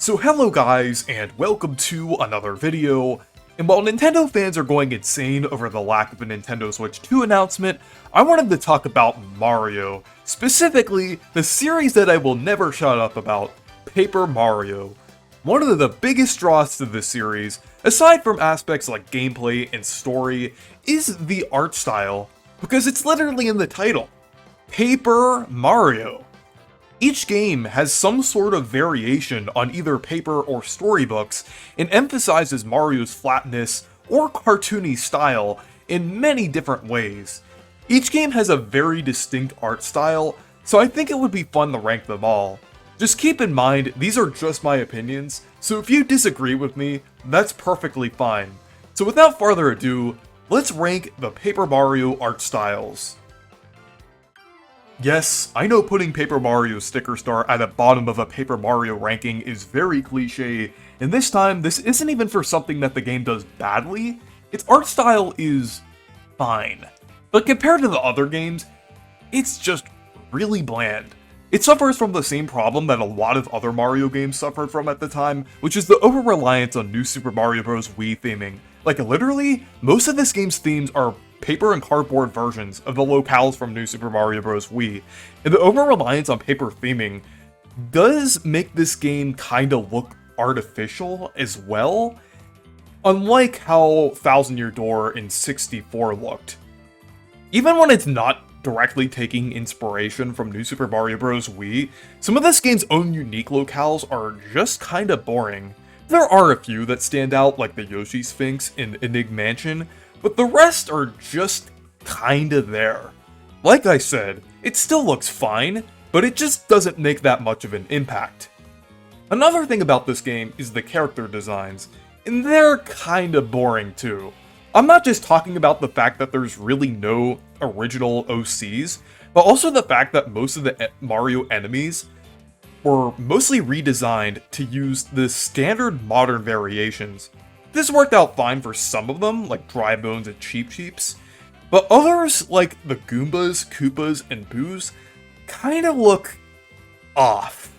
So hello guys, and welcome to another video. And while Nintendo fans are going insane over the lack of a Nintendo Switch 2 announcement, I wanted to talk about Mario. Specifically, the series that I will never shut up about, Paper Mario. One of the biggest draws to this series, aside from aspects like gameplay and story, is the art style, because it's literally in the title. Paper Mario. Each game has some sort of variation on either paper or storybooks, and emphasizes Mario's flatness or cartoony style in many different ways. Each game has a very distinct art style, so I think it would be fun to rank them all. Just keep in mind, these are just my opinions, so if you disagree with me, that's perfectly fine. So without further ado, let's rank the Paper Mario art styles. Yes, I know putting Paper Mario's sticker star at the bottom of a Paper Mario ranking is very cliche, and this time, this isn't even for something that the game does badly. Its art style is fine. But compared to the other games, it's just really bland. It suffers from the same problem that a lot of other Mario games suffered from at the time, which is the over-reliance on New Super Mario Bros. Wii theming. Like literally, most of this game's themes are paper and cardboard versions of the locales from New Super Mario Bros. Wii, and the over-reliance on paper theming does make this game kinda look artificial as well, unlike how ThousandYear Door in 64 looked. Even when it's not directly taking inspiration from New Super Mario Bros. Wii, some of this game's own unique locales are just kinda boring. There are a few that stand out, like the Yoshi Sphinx in Enigma Mansion, but the rest are just kinda there. Like I said, it still looks fine, but it just doesn't make that much of an impact. Another thing about this game is the character designs, and they're kinda boring too. I'm not just talking about the fact that there's really no original OCs, but also the fact that most of the Mario enemies were mostly redesigned to use the standard modern variations. This worked out fine for some of them, like Dry Bones and Cheep Cheeps, but others, like the Goombas, Koopas, and Boos, kinda look off.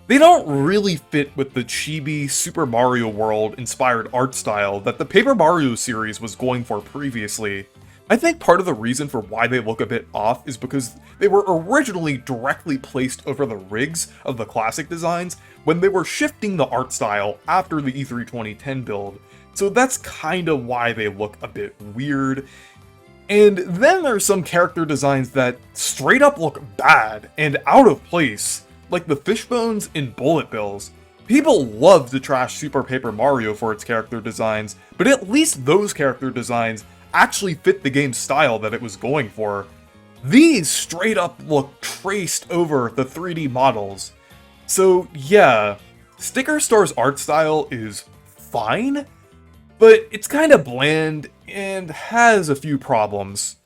They don't really fit with the chibi Super Mario World inspired art style that the Paper Mario series was going for previously. I think part of the reason for why they look a bit off is because they were originally directly placed over the rigs of the classic designs when they were shifting the art style after the E3 2010 build, so that's kinda why they look a bit weird. And then there's some character designs that straight up look bad and out of place, like the Fishbones and Bullet Bills. People love to trash Super Paper Mario for its character designs, but at least those character designs actually fit the game's style that it was going for. These straight up look traced over the 3D models. So yeah, Sticker Star's art style is fine, but it's kinda bland and has a few problems.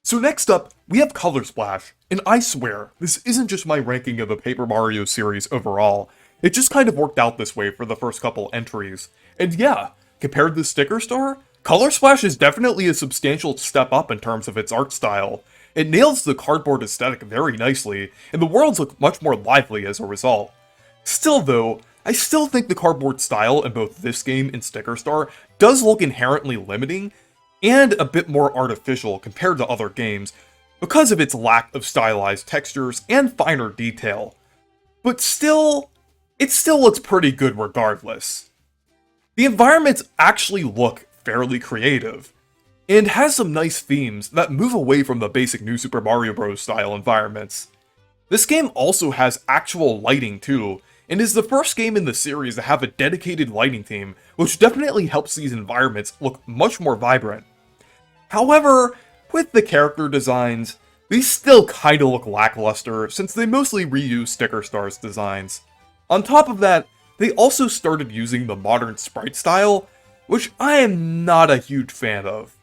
So next up, we have Color Splash, and I swear, this isn't just my ranking of the Paper Mario series overall, it just kind of worked out this way for the first couple entries. And yeah, compared to Sticker Star, Color Splash is definitely a substantial step up in terms of its art style. It nails the cardboard aesthetic very nicely, and the worlds look much more lively as a result. Still though, I still think the cardboard style in both this game and Sticker Star does look inherently limiting, and a bit more artificial compared to other games, because of its lack of stylized textures and finer detail. But still, it still looks pretty good regardless. The environments actually look fairly creative, and has some nice themes that move away from the basic New Super Mario Bros. Style environments. This game also has actual lighting too, and is the first game in the series to have a dedicated lighting theme, which definitely helps these environments look much more vibrant. However, with the character designs, these still kinda look lackluster since they mostly reuse Sticker Star's designs. On top of that, they also started using the modern sprite style, which I am not a huge fan of.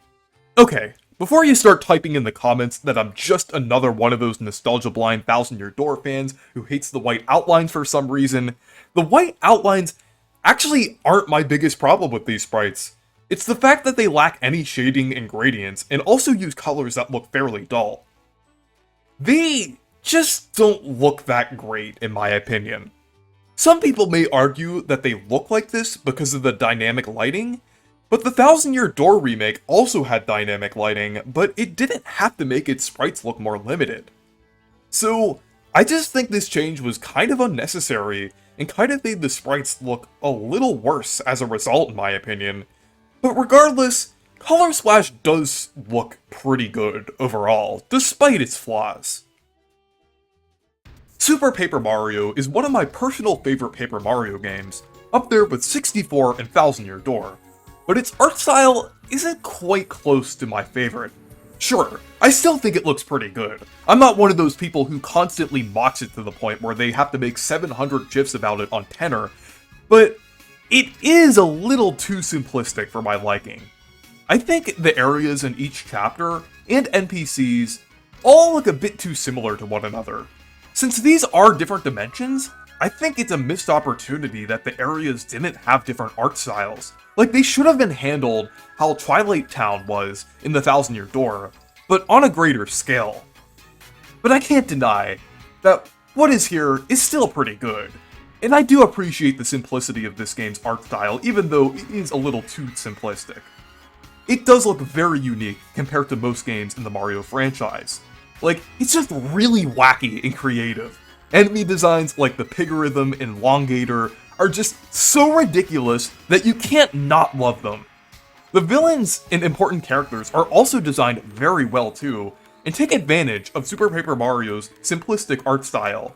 Okay, before you start typing in the comments that I'm just another one of those nostalgia-blind ThousandYear Door fans who hates the white outlines for some reason, the white outlines actually aren't my biggest problem with these sprites. It's the fact that they lack any shading and gradients, and also use colors that look fairly dull. They just don't look that great, in my opinion. Some people may argue that they look like this because of the dynamic lighting, but the Thousand Year Door remake also had dynamic lighting, but it didn't have to make its sprites look more limited. So, I just think this change was kind of unnecessary, and kind of made the sprites look a little worse as a result in my opinion. But regardless, Color Splash does look pretty good overall, despite its flaws. Super Paper Mario is one of my personal favorite Paper Mario games, up there with 64 and Thousand Year Door, but its art style isn't quite close to my favorite. Sure, I still think it looks pretty good. I'm not one of those people who constantly mocks it to the point where they have to make 700 GIFs about it on Tenor, but it is a little too simplistic for my liking. I think the areas in each chapter, and NPCs, all look a bit too similar to one another. Since these are different dimensions, I think it's a missed opportunity that the areas didn't have different art styles. Like, they should have been handled how Twilight Town was in the Thousand Year Door, but on a greater scale. But I can't deny that what is here is still pretty good, and I do appreciate the simplicity of this game's art style, even though it is a little too simplistic. It does look very unique compared to most games in the Mario franchise. Like, it's just really wacky and creative. Enemy designs like the Pigorhythm and Longator are just so ridiculous that you can't not love them. The villains and important characters are also designed very well too, and take advantage of Super Paper Mario's simplistic art style.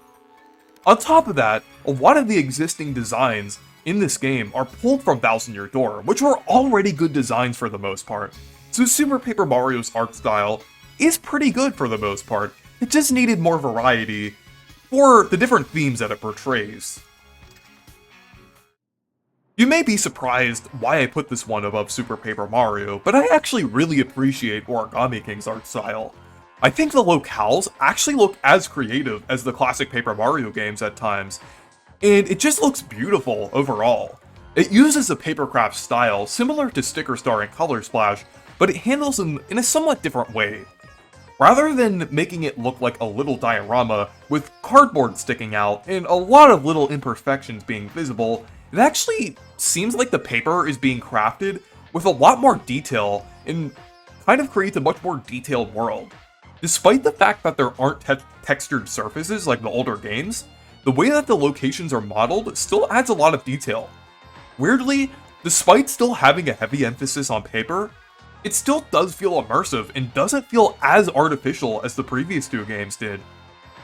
On top of that, a lot of the existing designs in this game are pulled from Thousand Year Door, which were already good designs for the most part. So Super Paper Mario's art style is pretty good for the most part, it just needed more variety for the different themes that it portrays. You may be surprised why I put this one above Super Paper Mario, but I actually really appreciate Origami King's art style. I think the locales actually look as creative as the classic Paper Mario games at times, and it just looks beautiful overall. It uses a papercraft style similar to Sticker Star and Color Splash, but it handles them in a somewhat different way. Rather than making it look like a little diorama with cardboard sticking out and a lot of little imperfections being visible, it actually seems like the paper is being crafted with a lot more detail and kind of creates a much more detailed world. Despite the fact that there aren't textured surfaces like the older games, the way that the locations are modeled still adds a lot of detail. Weirdly, despite still having a heavy emphasis on paper, it still does feel immersive and doesn't feel as artificial as the previous two games did.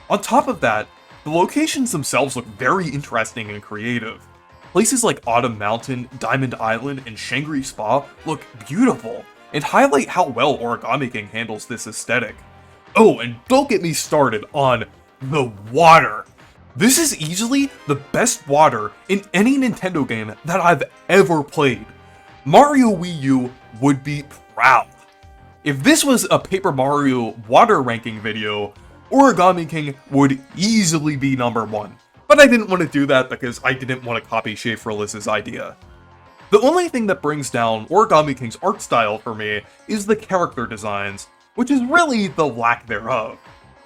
On top of that, the locations themselves look very interesting and creative. Places like Autumn Mountain, Diamond Island, and Shangri Spa look beautiful, and highlight how well Origami King handles this aesthetic. Oh, and don't get me started on the water! This is easily the best water in any Nintendo game that I've ever played. Mario Wii U would be proud. If this was a Paper Mario water ranking video, Origami King would easily be number one. But I didn't want to do that because I didn't want to copy Schaeferless's idea. The only thing that brings down Origami King's art style for me is the character designs, which is really the lack thereof.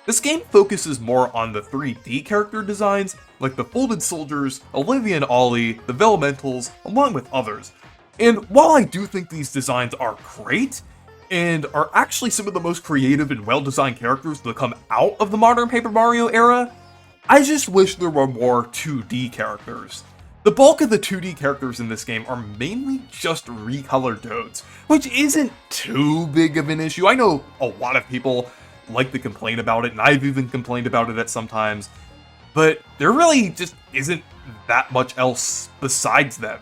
This game focuses more on the 3D character designs, like the Folded Soldiers, Olivia and Ollie, the Vellumentals, along with others. And while I do think these designs are great, and are actually some of the most creative and well-designed characters to come out of the modern Paper Mario era, I just wish there were more 2D characters. The bulk of the 2D characters in this game are mainly just recolored Toads, which isn't too big of an issue. I know a lot of people like to complain about it, and I've even complained about it at some times, but there really just isn't that much else besides them.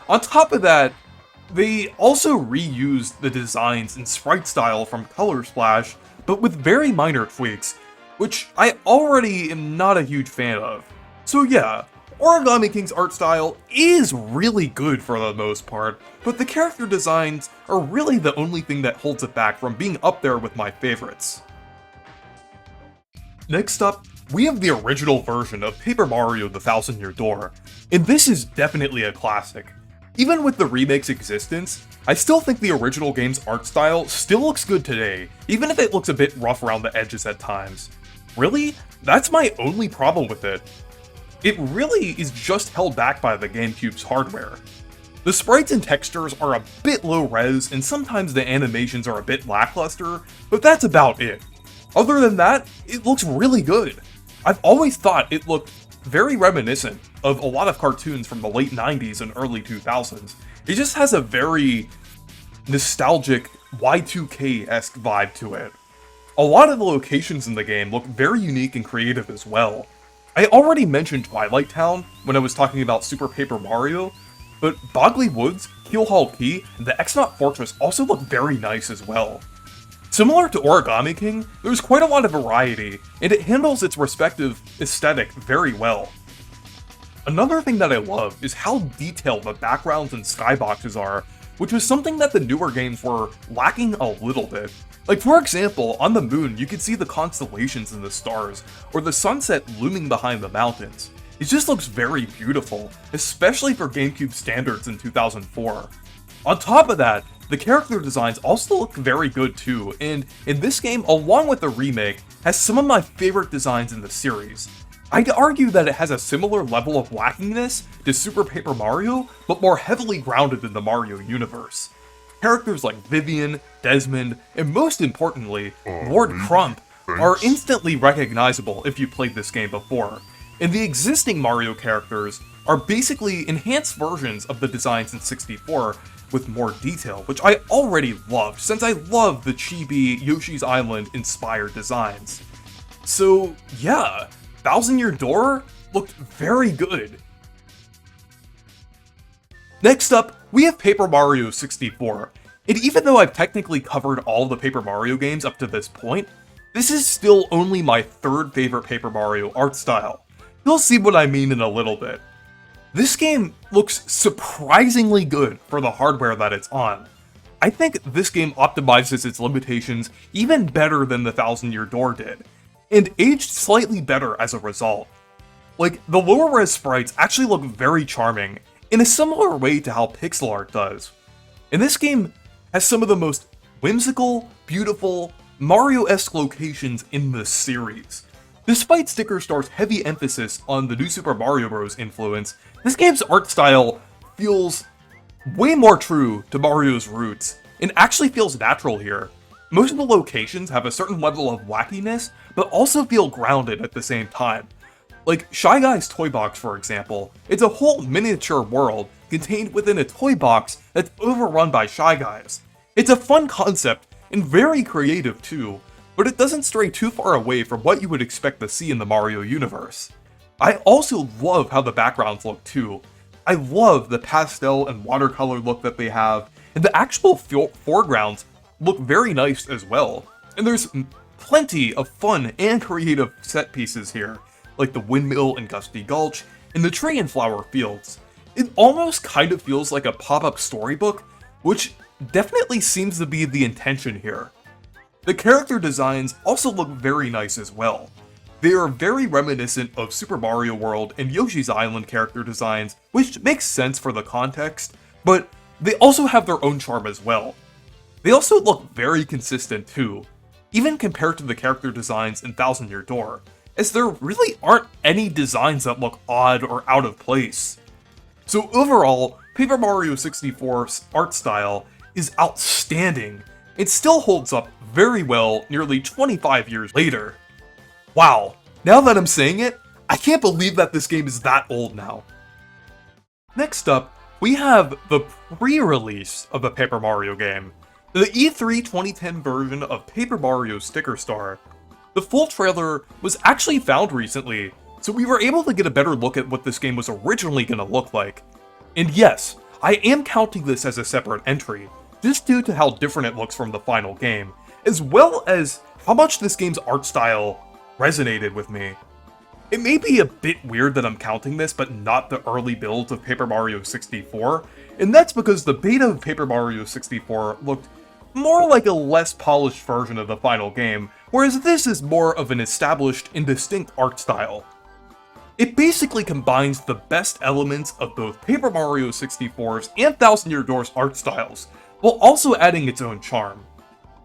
On top of that, they also reused the designs and sprite style from Color Splash, but with very minor tweaks, which I already am not a huge fan of. So yeah, Origami King's art style is really good for the most part, but the character designs are really the only thing that holds it back from being up there with my favorites. Next up, we have the original version of Paper Mario: The Thousand Year Door, and this is definitely a classic. Even with the remake's existence, I still think the original game's art style still looks good today, even if it looks a bit rough around the edges at times. Really, that's my only problem with it. it really is just held back by the GameCube's hardware. The sprites and textures are a bit low res, and sometimes the animations are a bit lackluster, but that's about it. Other than that, it looks really good. I've always thought it looked very reminiscent of a lot of cartoons from the late 90s and early 2000s. It just has a very nostalgic Y2K-esque vibe to it. A lot of the locations in the game look very unique and creative as well. I already mentioned Twilight Town when I was talking about Super Paper Mario, but Bogley Woods, Keelhaul Key, and the X-Naut Fortress also look very nice as well. Similar to Origami King, there's quite a lot of variety, and it handles its respective aesthetic very well. Another thing that I love is how detailed the backgrounds and skyboxes are, which was something that the newer games were lacking a little bit. Like, for example, on the moon, you can see the constellations and the stars, or the sunset looming behind the mountains. It just looks very beautiful, especially for GameCube standards in 2004. On top of that, the character designs also look very good too, and in this game, along with the remake, has some of my favorite designs in the series. I'd argue that it has a similar level of wackiness to Super Paper Mario, but more heavily grounded in the Mario universe. Characters like Vivian, Desmond, and most importantly, Lord Crump, are instantly recognizable if you played this game before, and the existing Mario characters are basically enhanced versions of the designs in 64 with more detail, which I already loved, since I love the chibi Yoshi's Island inspired designs. So yeah, ThousandYear Door looked very good. Next up, we have Paper Mario 64, and even though I've technically covered all the Paper Mario games up to this point, this is still only my third favorite Paper Mario art style. You'll see what I mean in a little bit. This game looks surprisingly good for the hardware that it's on. I think this game optimizes its limitations even better than the ThousandYear Door did, and aged slightly better as a result. Like, the lower res sprites actually look very charming, in a similar way to how pixel art does. And this game has some of the most whimsical, beautiful, Mario-esque locations in the series. Despite Sticker Star's heavy emphasis on the New Super Mario Bros. Influence, this game's art style feels way more true to Mario's roots, and actually feels natural here. Most of the locations have a certain level of wackiness, but also feel grounded at the same time. Like Shy Guy's toy box, for example. It's a whole miniature world contained within a toy box that's overrun by Shy Guys. It's a fun concept, and very creative too, but it doesn't stray too far away from what you would expect to see in the Mario universe. I also love how the backgrounds look too. I love the pastel and watercolor look that they have, and the actual foregrounds look very nice as well. And there's plenty of fun and creative set pieces here, like the windmill in Gusty Gulch, and the tree and flower fields. It almost kind of feels like a pop-up storybook, which definitely seems to be the intention here. The character designs also look very nice as well. They are very reminiscent of Super Mario World and Yoshi's Island character designs, which makes sense for the context, but they also have their own charm as well. They also look very consistent too, even compared to the character designs in ThousandYear Door, as there really aren't any designs that look odd or out of place. So overall, Paper Mario 64's art style is outstanding. It still holds up very well nearly 25 years later. Wow, now that I'm saying it, I can't believe that this game is that old now. Next up, we have the pre-release of the Paper Mario game, the E3 2010 version of Paper Mario Sticker Star. The full trailer was actually found recently, so we were able to get a better look at what this game was originally going to look like. And yes, I am counting this as a separate entry, just due to how different it looks from the final game, as well as how much this game's art style resonated with me. It may be a bit weird that I'm counting this, but not the early builds of Paper Mario 64, and that's because the beta of Paper Mario 64 looked more like a less polished version of the final game, whereas this is more of an established and distinct art style. It basically combines the best elements of both Paper Mario 64's and ThousandYear Door's art styles, while also adding its own charm.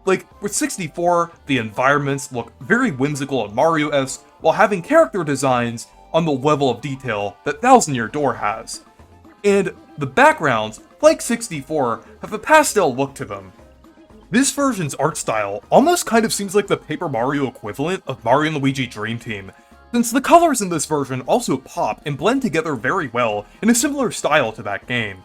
Like, with 64, the environments look very whimsical and Mario-esque, while having character designs on the level of detail that Thousand Year Door has. And the backgrounds, like 64, have a pastel look to them. This version's art style almost kind of seems like the Paper Mario equivalent of Mario & Luigi Dream Team, since the colors in this version also pop and blend together very well in a similar style to that game.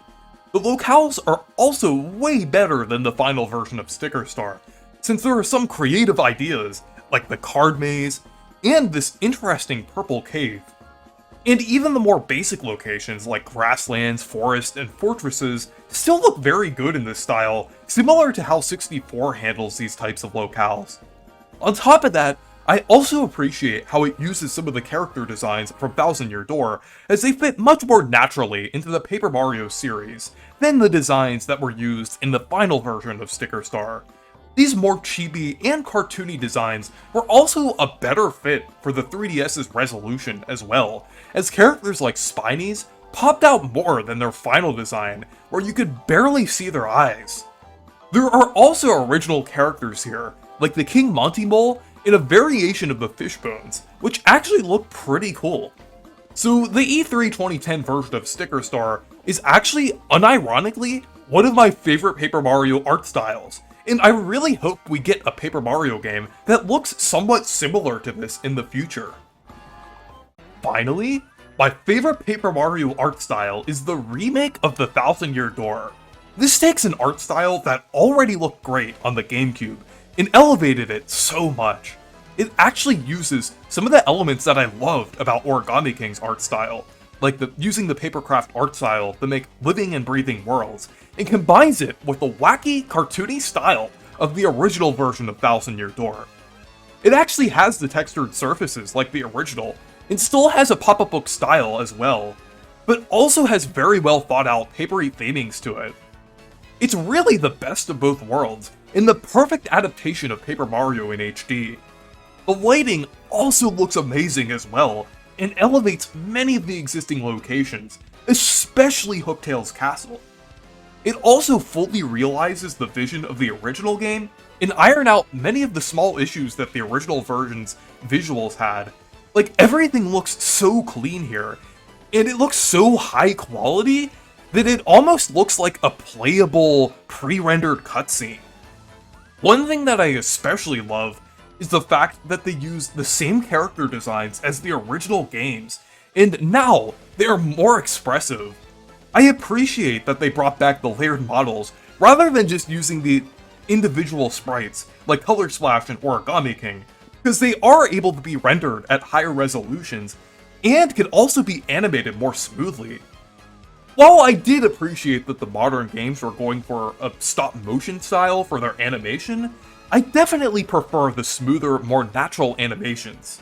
The locales are also way better than the final version of Sticker Star, since there are some creative ideas, like the card maze, and this interesting purple cave. And even the more basic locations like grasslands, forests, and fortresses still look very good in this style, similar to how 64 handles these types of locales. On top of that, I also appreciate how it uses some of the character designs from Thousand Year Door, as they fit much more naturally into the Paper Mario series than the designs that were used in the final version of Sticker Star. These more chibi and cartoony designs were also a better fit for the 3DS's resolution as well, as characters like Spinies popped out more than their final design, where you could barely see their eyes. There are also original characters here, like the King Monty Mole in a variation of the Fishbones, which actually look pretty cool. So the E3 2010 version of Sticker Star is actually, unironically, one of my favorite Paper Mario art styles, and I really hope we get a Paper Mario game that looks somewhat similar to this in the future. Finally, my favorite Paper Mario art style is the remake of the Thousand Year Door. This takes an art style that already looked great on the GameCube and elevated it so much. It actually uses some of the elements that I loved about Origami King's art style, like using the papercraft art style to make living and breathing worlds, and combines it with the wacky, cartoony style of the original version of Thousand Year Door. It actually has the textured surfaces like the original, and still has a pop-up book style as well, but also has very well thought out papery themings to it. It's really the best of both worlds, and the perfect adaptation of Paper Mario in HD. The lighting also looks amazing as well, and elevates many of the existing locations, especially Hooktail's castle. It also fully realizes the vision of the original game, and iron out many of the small issues that the original version's visuals had. Like, everything looks so clean here, and it looks so high quality that it almost looks like a playable, pre-rendered cutscene. One thing that I especially love is the fact that they use the same character designs as the original games, and now they are more expressive. I appreciate that they brought back the layered models rather than just using the individual sprites like Color Splash and Origami King, because they are able to be rendered at higher resolutions and can also be animated more smoothly. While I did appreciate that the modern games were going for a stop-motion style for their animation, I definitely prefer the smoother, more natural animations.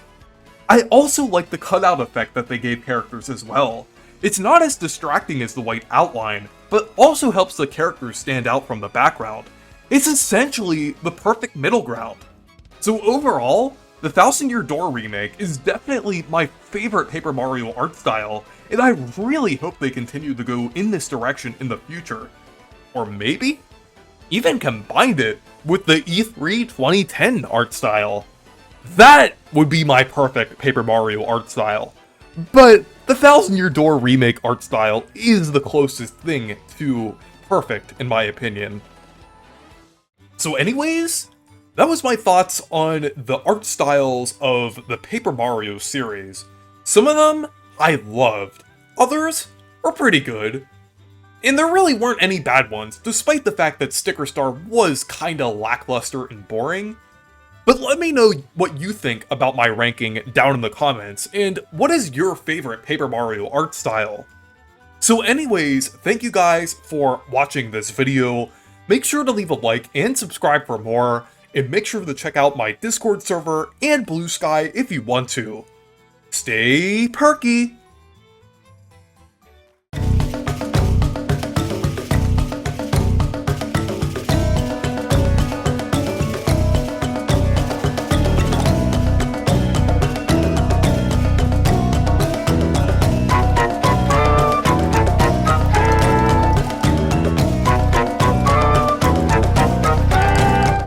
I also like the cutout effect that they gave characters as well. It's not as distracting as the white outline, but also helps the characters stand out from the background. It's essentially the perfect middle ground. So overall, the Thousand Year Door remake is definitely my favorite Paper Mario art style, and I really hope they continue to go in this direction in the future. Or maybe even combined it with the E3 2010 art style. That would be my perfect Paper Mario art style. But the Thousand Year Door remake art style is the closest thing to perfect in my opinion. So anyways, that was my thoughts on the art styles of the Paper Mario series. Some of them I loved, others were pretty good. And there really weren't any bad ones, despite the fact that Sticker Star was kinda lackluster and boring. But let me know what you think about my ranking down in the comments, and what is your favorite Paper Mario art style? So anyways, thank you guys for watching this video. Make sure to leave a like and subscribe for more, and make sure to check out my Discord server and Blue Sky if you want to. Stay perky!